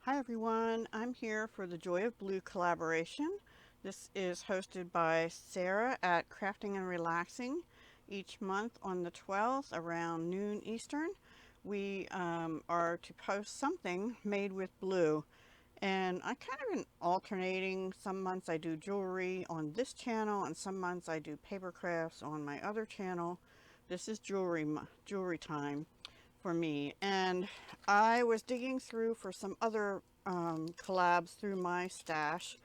Hi everyone, I'm here for the Joy of Blue collaboration. This is hosted by Sarah at Crafting and Relaxing. Each month on the 12th around noon Eastern, we are to post something made with blue. And I kind of been alternating. Some months I do jewelry on this channel and some months I do paper crafts on my other channel. This is jewelry time for me, and I was digging through for some other collabs through my stash,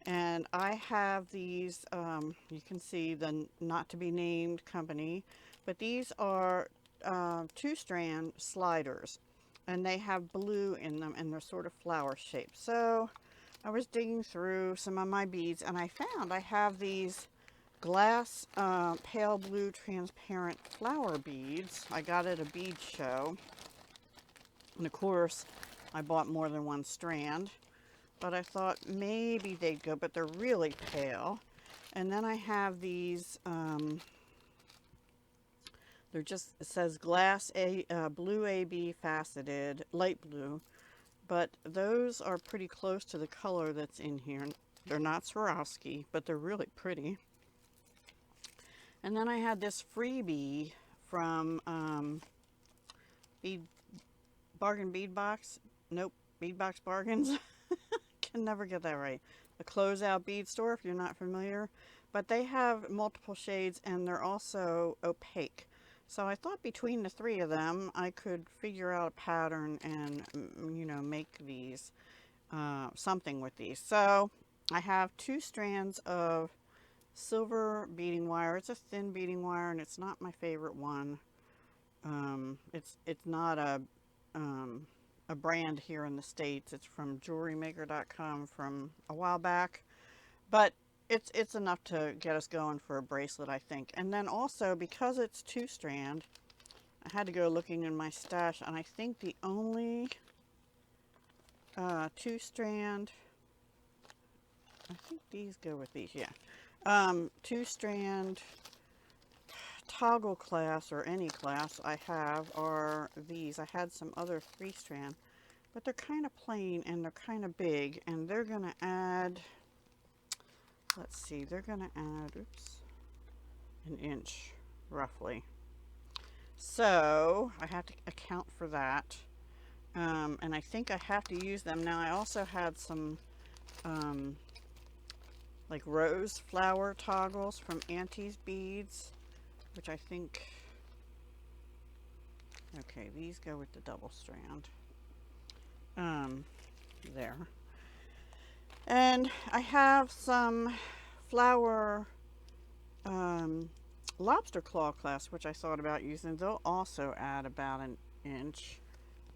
and I have these, you can see the not to be named company, but these are two-strand sliders, and they have blue in them, and they're sort of flower shaped. So I was digging through some of my beads, and I found I have these glass pale blue transparent flower beads. I got at a bead show, and of course I bought more than one strand, but I thought maybe they'd go, but they're really pale. And then I have these they're just, it says glass blue AB faceted, light blue, but those are pretty close to the color that's in here. They're not Swarovski, but they're really pretty. And then I had this freebie from Bargain Bead Box. Nope, Bead Box Bargains. Can never get that right. The closeout bead store, if you're not familiar. But they have multiple shades and they're also opaque. So I thought between the three of them, I could figure out a pattern and, you know, make these, something with these. So I have two strands of silver beading wire. It's a thin beading wire and it's not my favorite one. It's not a brand here in the States. It's from jewelrymaker.com from a while back, but it's enough to get us going for a bracelet, I think. And then also, because it's two strand, I had to go looking in my stash, and I think the only two strand, I think these go with these, yeah. Two strand toggle class, or any class I have, are these. I had some other three strand, but they're kind of plain and they're kind of big, and they're gonna add, let's see, they're gonna add, oops, an inch roughly. So I have to account for that. And I think I have to use them. Now I also had some like rose flower toggles from Auntie's Beads, which I think, okay, these go with the double strand. There. And I have some flower lobster claw clasps, which I thought about using. They'll also add about an inch.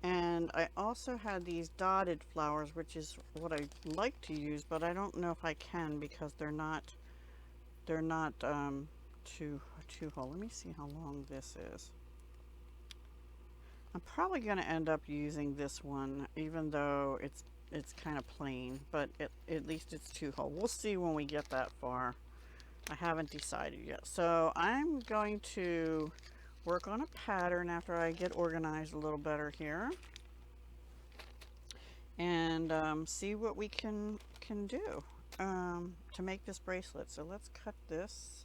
And I also had these dotted flowers, which is what I like to use, but I don't know if I can because they're not two hole. Let me see how long this is. I'm probably going to end up using this one, even though it's kind of plain, but at least it's two hole. We'll see when we get that far. I haven't decided yet. So I'm going to work on a pattern after I get organized a little better here, and see what we can do to make this bracelet. So let's cut this.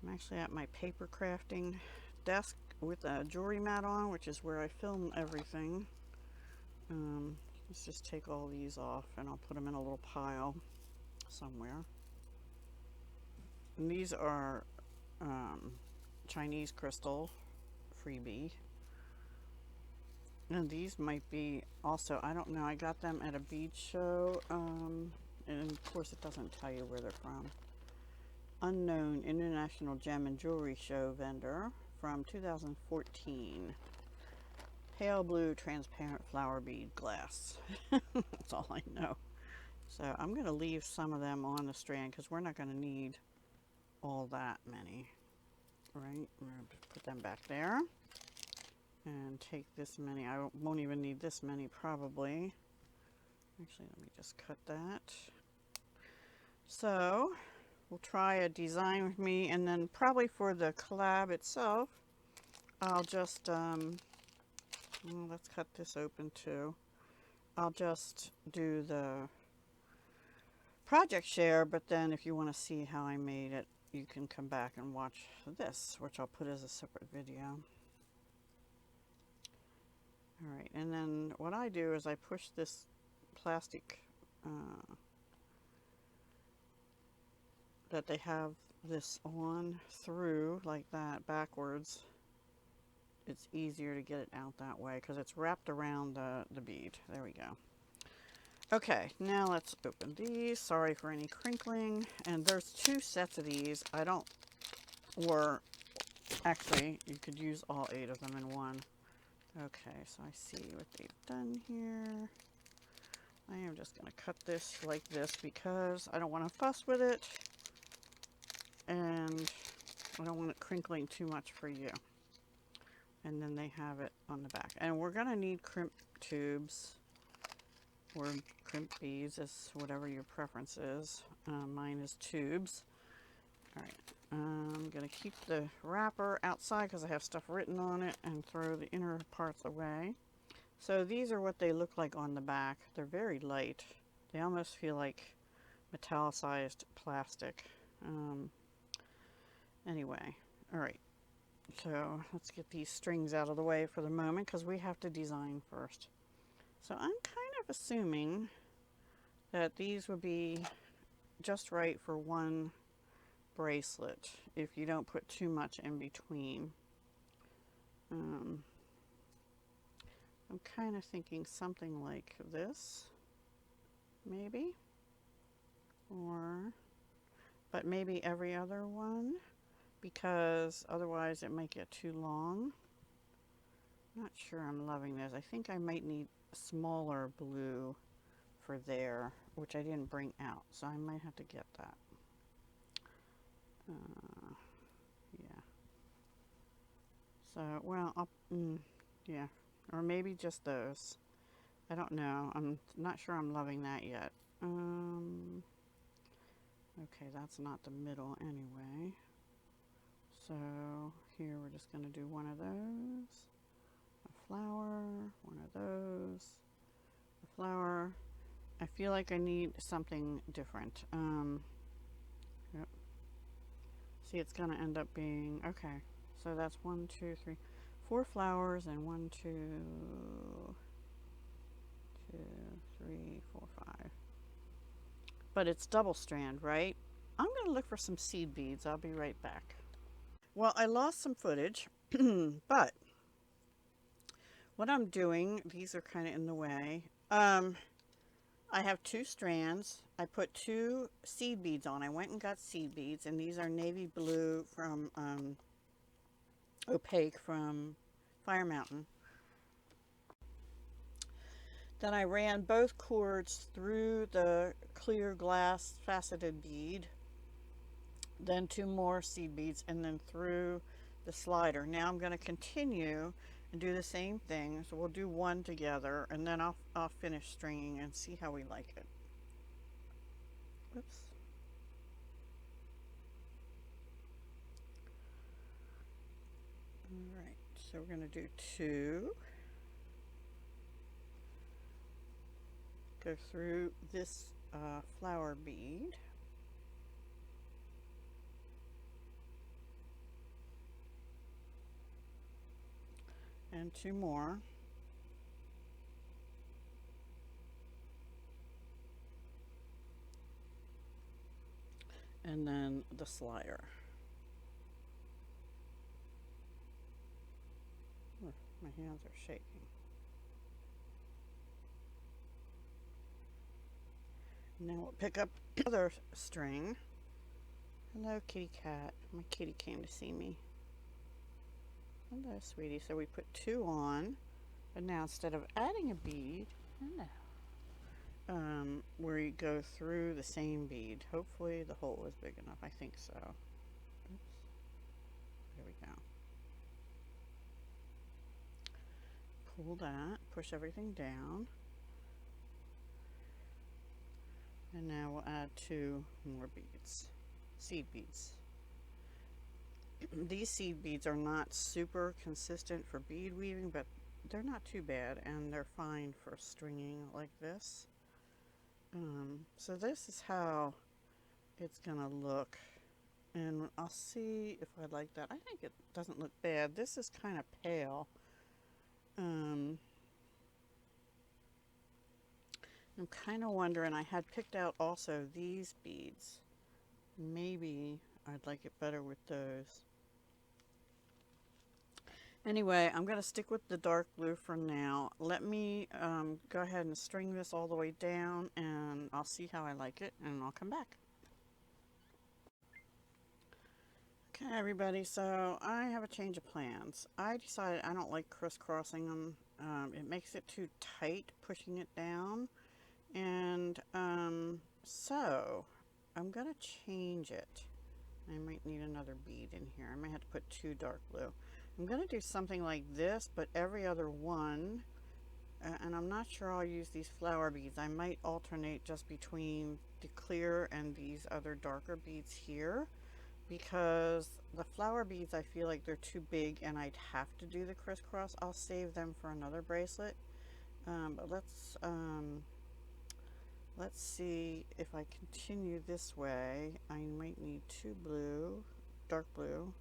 I'm actually at my paper crafting desk with a jewelry mat on, which is where I film everything. Let's just take all these off and I'll put them in a little pile somewhere. And these are Chinese crystal freebie. And these might be also, I don't know, I got them at a bead show. And of course it doesn't tell you where they're from. Unknown International Gem and Jewelry Show vendor from 2014. Pale blue transparent flower bead glass. That's all I know. So I'm going to leave some of them on the strand because we're not going to need all that many. Right? I'm going to put them back there. And take this many. I won't even need this many probably. Actually, let me just cut that. So we'll try a design with me, and then probably for the collab itself, I'll just, let's cut this open too. I'll just do the project share, but then if you want to see how I made it, you can come back and watch this, which I'll put as a separate video. Alright, and then what I do is I push this plastic that they have this on through like that backwards. It's easier to get it out that way because it's wrapped around the bead. There we go. Okay, now let's open these. Sorry for any crinkling. And there's 2 sets of these. Or actually, you could use all 8 of them in one. Okay, so I see what they've done here. I am just going to cut this like this because I don't want to fuss with it. And I don't want it crinkling too much for you. And then they have it on the back. And we're going to need crimp tubes or crimp beads, as whatever your preference is. Mine is tubes. Alright, I'm going to keep the wrapper outside because I have stuff written on it and throw the inner parts away. So these are what they look like on the back. They're very light. They almost feel like metallicized plastic. Anyway, alright. So let's get these strings out of the way for the moment because we have to design first. So I'm kind of assuming that these would be just right for one bracelet if you don't put too much in between. I'm kind of thinking something like this, maybe, but maybe every other one, because otherwise it might get too long. Not sure I'm loving this. I think I might need smaller blue for there, which I didn't bring out, so I might have to get that. Yeah. So, well, yeah, or maybe just those. I don't know. I'm not sure I'm loving that yet. Okay, that's not the middle anyway. So here we're just going to do one of those, a flower, one of those, a flower. I feel like I need something different. Yep. See, it's going to end up being, okay, so that's 1, 2, 3, 4 flowers and 1, 2, 3, 4, 5. But it's double strand, right? I'm going to look for some seed beads. I'll be right back. Well, I lost some footage, but what I'm doing, these are kind of in the way. I have 2 strands. I put 2 seed beads on. I went and got seed beads, and these are navy blue from opaque from Fire Mountain. Then I ran both cords through the clear glass faceted bead, then 2 more seed beads, and then through the slider. Now I'm going to continue and do the same thing. So we'll do one together, and then I'll finish stringing and see how we like it. Oops. All right, so we're going to do 2. Go through this flower bead. And 2 more. And then the slider. Oh, my hands are shaking. Now we'll pick up the other string. Hello, kitty cat. My kitty came to see me. Hello, sweetie. So we put 2 on, but now instead of adding a bead, where you go through the same bead. Hopefully the hole is big enough. I think so. Oops. There we go. Pull that, push everything down. And now we'll add 2 more beads, seed beads. These seed beads are not super consistent for bead weaving, but they're not too bad, and they're fine for stringing like this. So this is how it's gonna look, and I'll see if I like that. I think it doesn't look bad. This is kind of pale. I'm kind of wondering, I had picked out also these beads. Maybe I'd like it better with those. Anyway, I'm going to stick with the dark blue for now. Let me go ahead and string this all the way down, and I'll see how I like it, and I'll come back. Okay, everybody, so I have a change of plans. I decided I don't like crisscrossing them. It makes it too tight, pushing it down. And so I'm going to change it. I might need another bead in here. I might have to put 2 dark blue. I'm going to do something like this, but every other one. And I'm not sure I'll use these flower beads. I might alternate just between the clear and these other darker beads here, because the flower beads, I feel like they're too big and I'd have to do the crisscross. I'll save them for another bracelet. But let's see if I continue this way. I might need 2 blue, dark blue,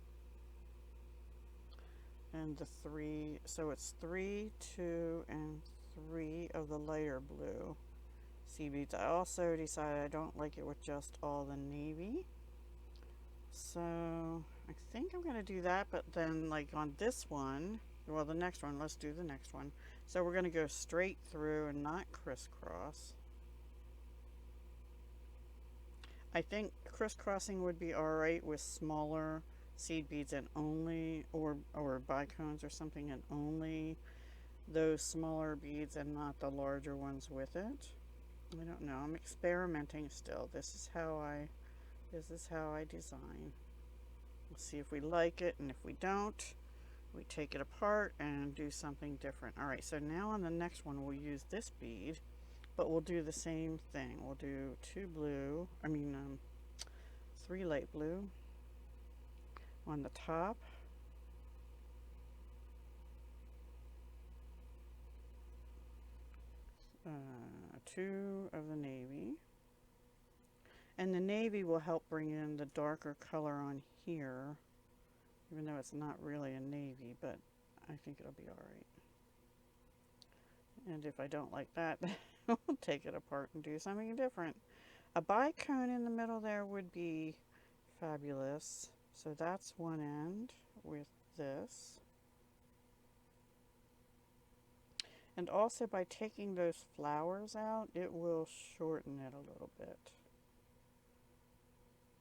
and the 3. So it's 3, 2, and 3 of the lighter blue seed beads. I also decided I don't like it with just all the navy. So I think I'm going to do that, but then like on this one, well, the next one, let's do the next one. So we're going to go straight through and not crisscross. I think crisscrossing would be alright with smaller seed beads and only, or bicones or something, and only those smaller beads and not the larger ones with it. I don't know. I'm experimenting still. This is how I design. We'll see if we like it, and if we don't, we take it apart and do something different. Alright, so now on the next one we'll use this bead, but we'll do the same thing. We'll do 2 blue, 3 light blue on the top, 2 of the navy, and the navy will help bring in the darker color on here, even though it's not really a navy, but I think it'll be alright. And if I don't like that, we'll take it apart and do something different. A bicone in the middle there would be fabulous. So that's one end with this. And also by taking those flowers out, it will shorten it a little bit.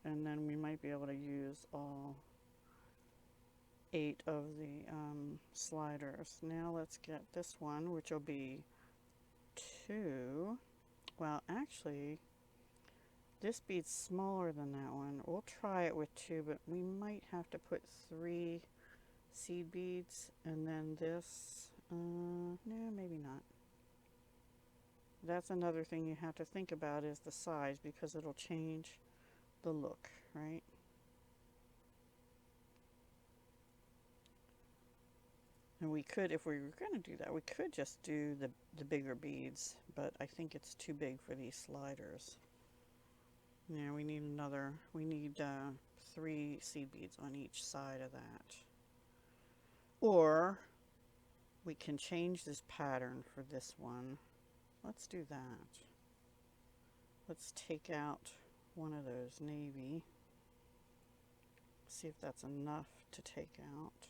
And then we might be able to use all 8 of the sliders. Now let's get this one, which will be 2. Well, actually, this bead's smaller than that one. We'll try it with 2, but we might have to put 3 seed beads, and then this, no, maybe not. That's another thing you have to think about, is the size, because it'll change the look, right? And we could, if we were going to do that, we could just do the bigger beads, but I think it's too big for these sliders. Yeah, we need 3 seed beads on each side of that. Or we can change this pattern for this one. Let's do that. Let's take out one of those navy. See if that's enough to take out.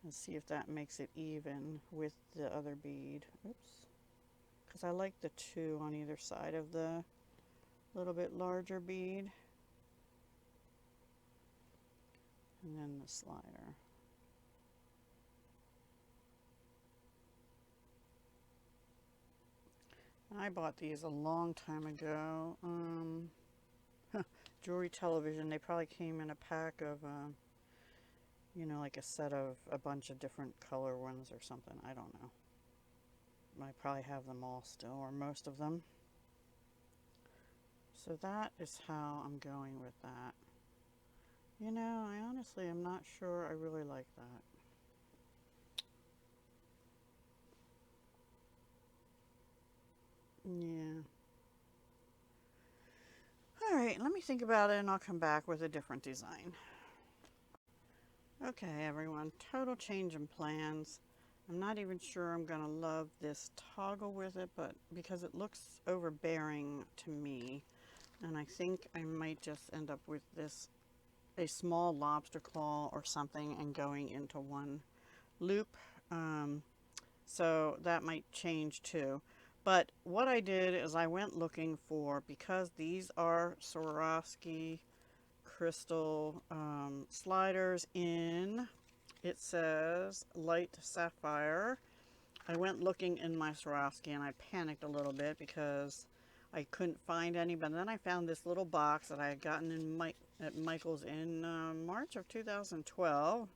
And see if that makes it even with the other bead. Oops. Because I like the 2 on either side of the little bit larger bead. And then the slider. I bought these a long time ago. Jewelry Television, they probably came in a pack of you know, like a set of a bunch of different color ones or something. I don't know. I probably have them all still, or most of them. So that is how I'm going with that. You know, I honestly am not sure I really like that. me think about it and I'll come back with a different design. Okay everyone, total change in plans. I'm not even sure I'm gonna love this toggle with it, but because it looks overbearing to me, and I think I might just end up with this, a small lobster claw or something, and going into one loop. So that might change too. But what I did is I went looking for, because these are Swarovski crystal sliders in, it says light sapphire. I went looking in my Swarovski and I panicked a little bit because I couldn't find any, but then I found this little box that I had gotten in at Michael's in March of 2012.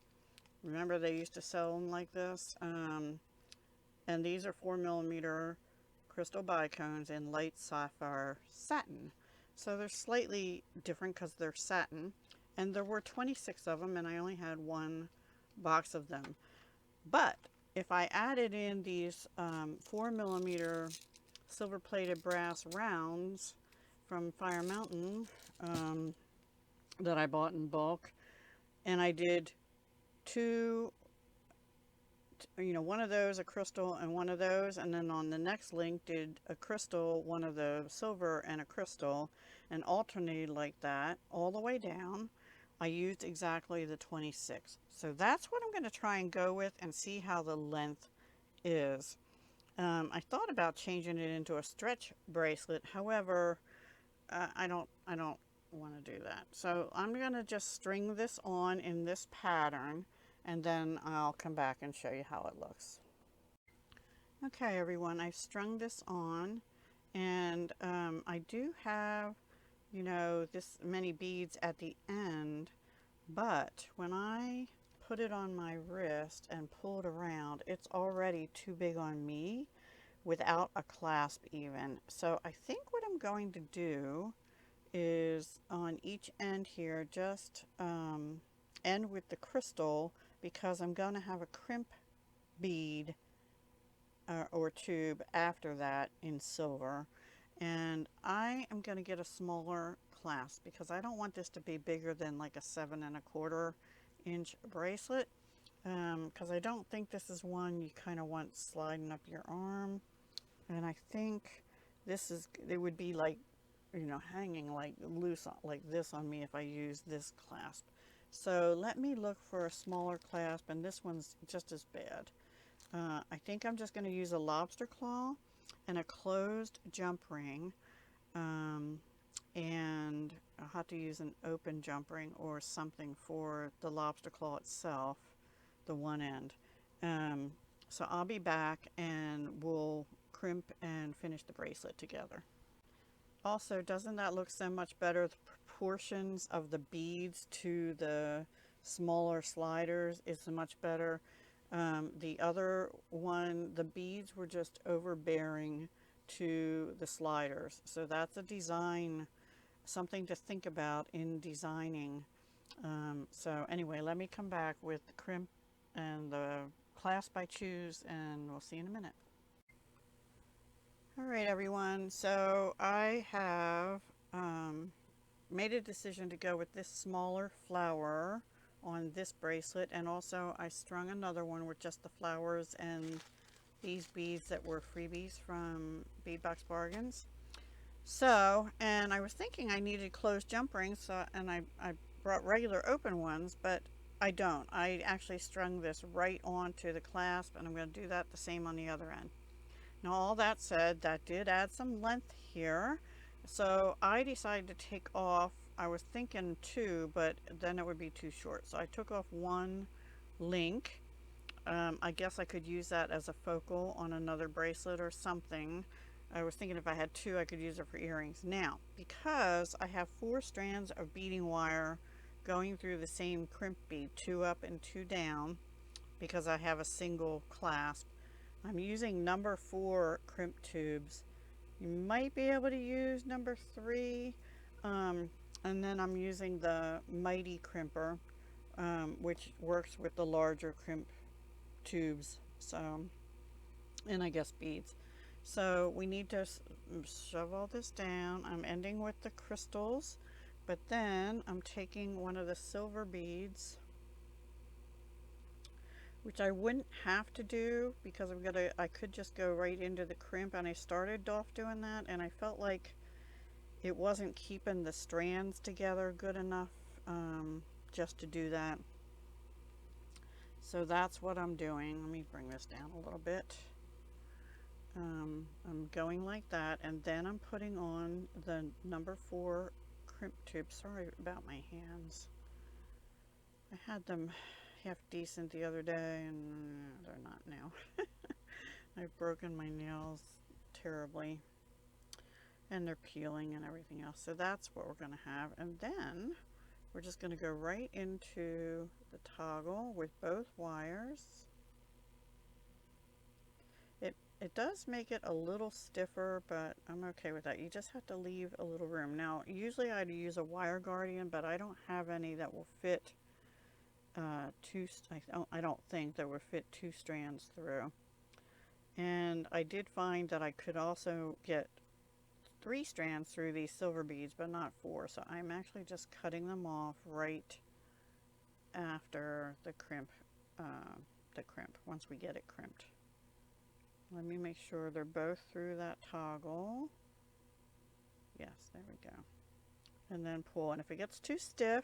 Remember they used to sell them like this? And these are 4mm crystal bicones in light sapphire satin. So they're slightly different because they're satin. And there were 26 of them and I only had one box of them. But if I added in these 4mm silver plated brass rounds from Fire Mountain that I bought in bulk, and I did two, one of those, a crystal and one of those, and then on the next link did a crystal, one of the silver and a crystal, and alternated like that all the way down. I used exactly the 26. So that's what I'm going to try and go with and see how the length is. I thought about changing it into a stretch bracelet. However, I don't want to do that. So I'm going to just string this on in this pattern, and then I'll come back and show you how it looks. Okay everyone, I've strung this on, and I do have, this many beads at the end, but when I put it on my wrist and pull it around, it's already too big on me without a clasp even. So I think what I'm going to do is on each end here, just end with the crystal, because I'm going to have a crimp bead or tube after that in silver, and I am going to get a smaller clasp because I don't want this to be bigger than like a 7¼ inch bracelet, because I don't think this is one you kind of want sliding up your arm, and I think it would be like, hanging like loose like this on me if I use this clasp. So let me look for a smaller clasp, and this one's just as bad. I think I'm just going to use a lobster claw and a closed jump ring, and I'll have to use an open jump ring or something for the lobster claw itself, the one end. So I'll be back and we'll crimp and finish the bracelet together. Also, doesn't that look so much better? The proportions of the beads to the smaller sliders is much better. The other one, the beads were just overbearing to the sliders. So that's a design, something to think about in designing. So anyway, let me come back with the crimp and the clasp I choose, and we'll see you in a minute. All right, everyone. So I have made a decision to go with this smaller flower on this bracelet, and also I strung another one with just the flowers and these beads that were freebies from Beadbox Bargains. So, and I was thinking I needed closed jump rings, so, and I brought regular open ones, but I don't. I actually strung this right onto the clasp, and I'm going to do that the same on the other end. Now all that said, that did add some length here, so I decided to take off, I was thinking 2, but then it would be too short, so I took off one link. I guess I could use that as a focal on another bracelet or something. I was thinking if I had 2 I could use it for earrings. Now, because I have 4 strands of beading wire going through the same crimp bead, 2 up and 2 down, because I have a single clasp, I'm using number 4 crimp tubes. You might be able to use number 3, and then I'm using the Mighty crimper, which works with the larger crimp tubes, so, and I guess beads. So we need to shove all this down. I'm ending with the crystals. But then I'm taking one of the silver beads, which I wouldn't have to do because I could just go right into the crimp, and I started off doing that and I felt like it wasn't keeping the strands together good enough just to do that. So that's what I'm doing. Let me bring this down a little bit. I'm going like that, and then I'm putting on the number 4 crimp tube. Sorry about my hands. I had them half decent the other day, and they're not now. I've broken my nails terribly, and they're peeling and everything else. So that's what we're going to have, and then we're just going to go right into the toggle with both wires. It does make it a little stiffer, but I'm okay with that. You just have to leave a little room. Now, usually I'd use a wire guardian, but I don't have any that will fit I don't think that would fit 2 strands through. And I did find that I could also get 3 strands through these silver beads, but not 4. So I'm actually just cutting them off right after the crimp, once we get it crimped. Let me make sure they're both through that toggle. Yes, there we go. And then pull. And if it gets too stiff,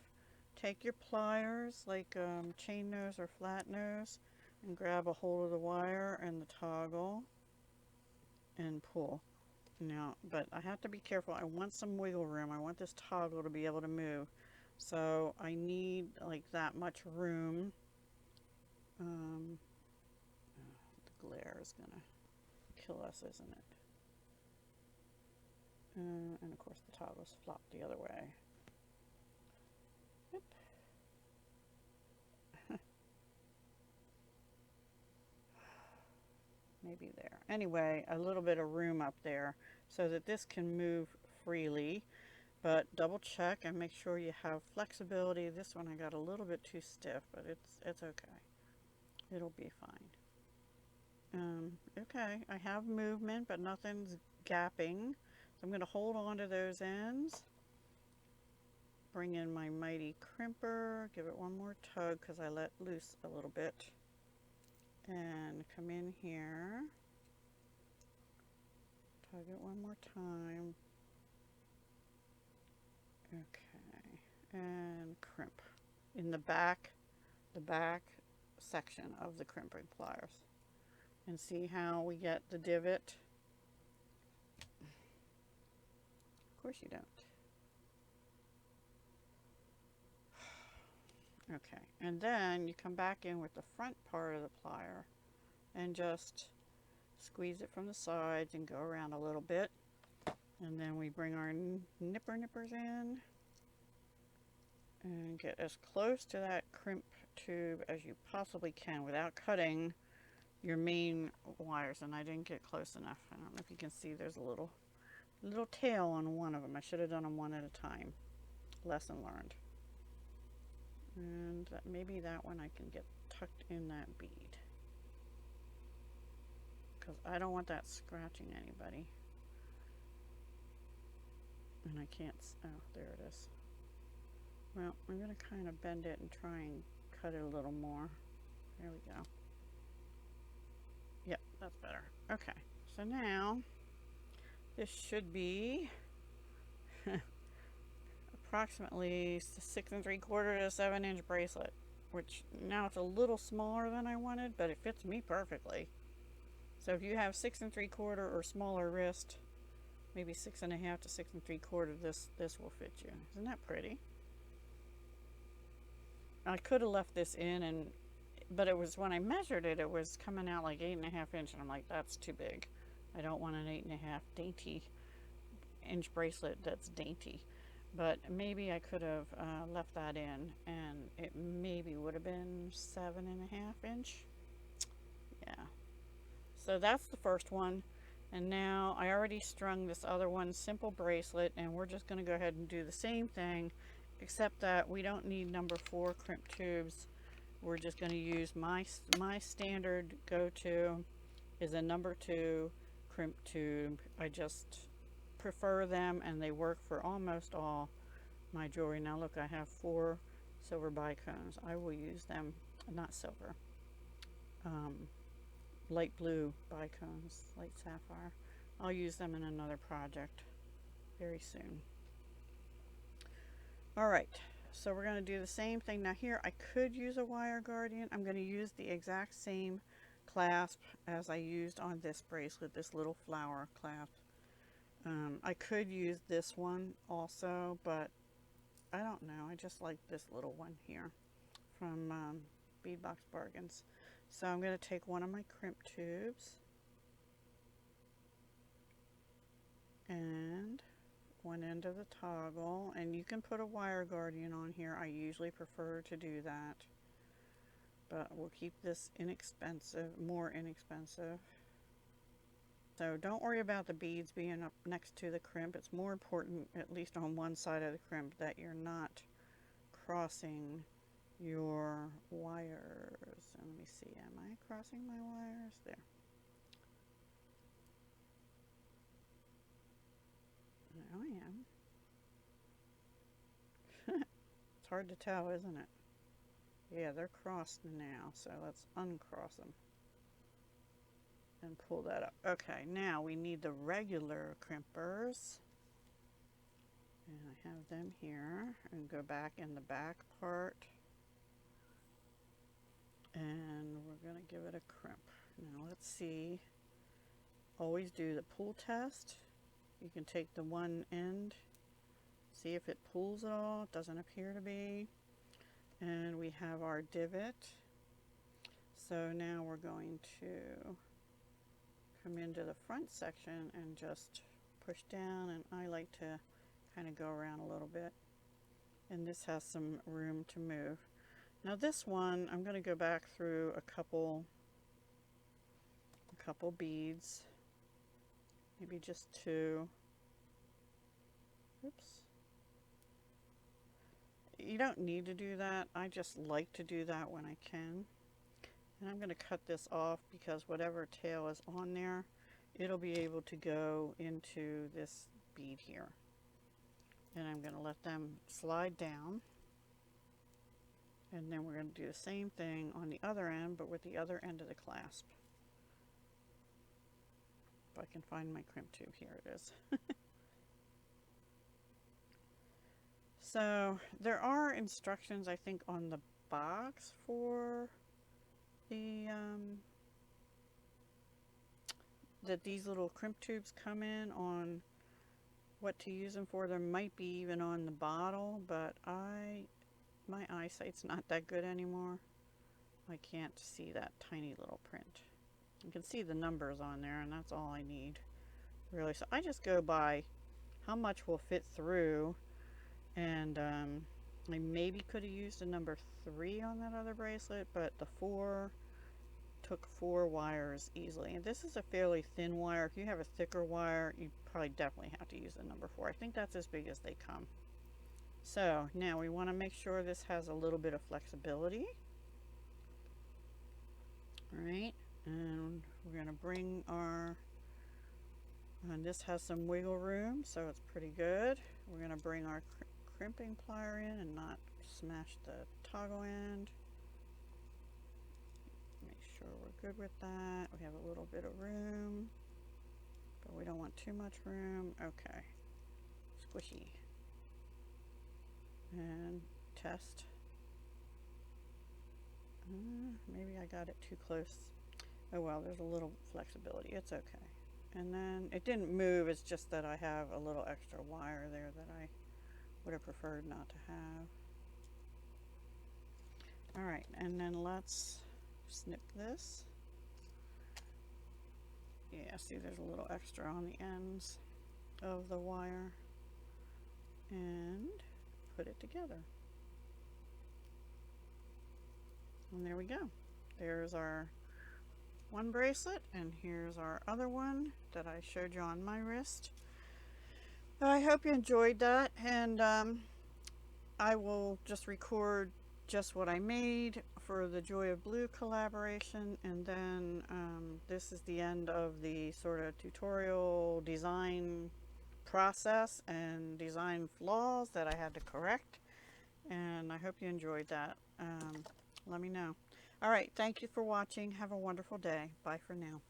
take your pliers, like chain nose or flat nose, and grab a hold of the wire and the toggle and pull. Now, but I have to be careful. I want some wiggle room. I want this toggle to be able to move. So I need like that much room. The glare is going to kill us, isn't it? And of course the toggles flop the other way. Yep. Maybe there. Anyway, a little bit of room up there so that this can move freely, but double check and make sure you have flexibility. This one I got a little bit too stiff, but it's okay. It'll be fine. Okay, I have movement, but nothing's gapping. So I'm going to hold on to those ends. Bring in my mighty crimper, give it one more tug because I let loose a little bit. And come in here, tug it one more time. Okay, and crimp in the back section of the crimping pliers. And see how we get the divot? Of course you don't. Okay, and then you come back in with the front part of the plier and just squeeze it from the sides and go around a little bit. And then we bring our nippers in and get as close to that crimp tube as you possibly can without cutting your main wires. And I didn't get close enough. I don't know if you can see there's a little tail on one of them. I should have done them one at a time. Lesson learned. And maybe that one I can get tucked in that bead, because I don't want that scratching anybody. And I can't, oh, there it is. Well, I'm going to kind of bend it and try and cut it a little more. There we go. Yep, that's better. Okay, so now this should be approximately 6 3/4 to 7 inch bracelet, which now it's a little smaller than I wanted, but it fits me perfectly. So if you have 6 3/4 or smaller wrist, maybe 6 1/2 to 6 3/4, this will fit you. Isn't that pretty? I could have left this in, but it was, when I measured it, it was coming out like 8 1/2 inch, and I'm like, that's too big. I don't want an 8 1/2 dainty inch bracelet that's dainty. But maybe I could have left that in, and it maybe would have been 7 1/2 inch. Yeah. So that's the first one. And now I already strung this other one, simple bracelet, and we're just going to go ahead and do the same thing, except that we don't need number 4 crimp tubes. We're just going to use my standard go-to is a number 2 crimp tube. I just prefer them, and they work for almost all my jewelry. Now look, I have 4 silver bicones. I will use them, not silver, light blue bicones, light sapphire. I'll use them in another project very soon. Alright, so we're going to do the same thing. Now here I could use a wire guardian. I'm going to use the exact same clasp as I used on this bracelet, this little flower clasp. I could use this one also, but I don't know. I just like this little one here from Beadbox Bargains. So I'm going to take one of my crimp tubes and one end of the toggle, and you can put a wire guardian on here. I usually prefer to do that, but we'll keep this inexpensive, more inexpensive. So don't worry about the beads being up next to the crimp. It's more important, at least on one side of the crimp, that you're not crossing your wires. And let me see, am I crossing my wires? There. There I am. It's hard to tell, isn't it? Yeah, they're crossed now, so let's uncross them and pull that up. Okay, now we need the regular crimpers, and I have them here, and go back in the back part, and we're going to give it a crimp. Now let's see, always do the pull test. You can take the one end, see if it pulls at all. It doesn't appear to be. And we have our divot. So now we're going to come into the front section and just push down, and I like to kind of go around a little bit. And this has some room to move. Now this one, I'm going to go back through a couple beads. Maybe just 2. Oops. You don't need to do that. I just like to do that when I can. And I'm going to cut this off because whatever tail is on there, it'll be able to go into this bead here. And I'm going to let them slide down. And then we're going to do the same thing on the other end, but with the other end of the clasp. If I can find my crimp tube, here it is. So there are instructions, I think, on the box for the that these little crimp tubes come in, on what to use them for. There might be even on the bottle, but my eyesight's not that good anymore. I can't see that tiny little print. You can see the numbers on there, and that's all I need, really. So I just go by how much will fit through, and I maybe could have used a number 3 on that other bracelet, but the 4 took 4 wires easily. And this is a fairly thin wire. If you have a thicker wire, you probably definitely have to use the number 4. I think that's as big as they come. So now we want to make sure this has a little bit of flexibility. All right. And we're going to bring our, and this has some wiggle room, so it's pretty good. We're going to bring our crimping plier in and not smash the toggle end. Make sure we're good with that. We have a little bit of room, but we don't want too much room. Okay. Squishy. And test. Maybe I got it too close. Oh well, there's a little flexibility. It's okay. And then it didn't move. It's just that I have a little extra wire there that I would have preferred not to have. Alright, and then let's snip this. Yeah, see there's a little extra on the ends of the wire. And put it together. And there we go. There's our one bracelet, and here's our other one that I showed you on my wrist. I hope you enjoyed that, and I will just record just what I made for the Joy of Blue collaboration, and then this is the end of the sort of tutorial design process and design flaws that I had to correct. And I hope you enjoyed that. Let me know. All right, thank you for watching. Have a wonderful day. Bye for now.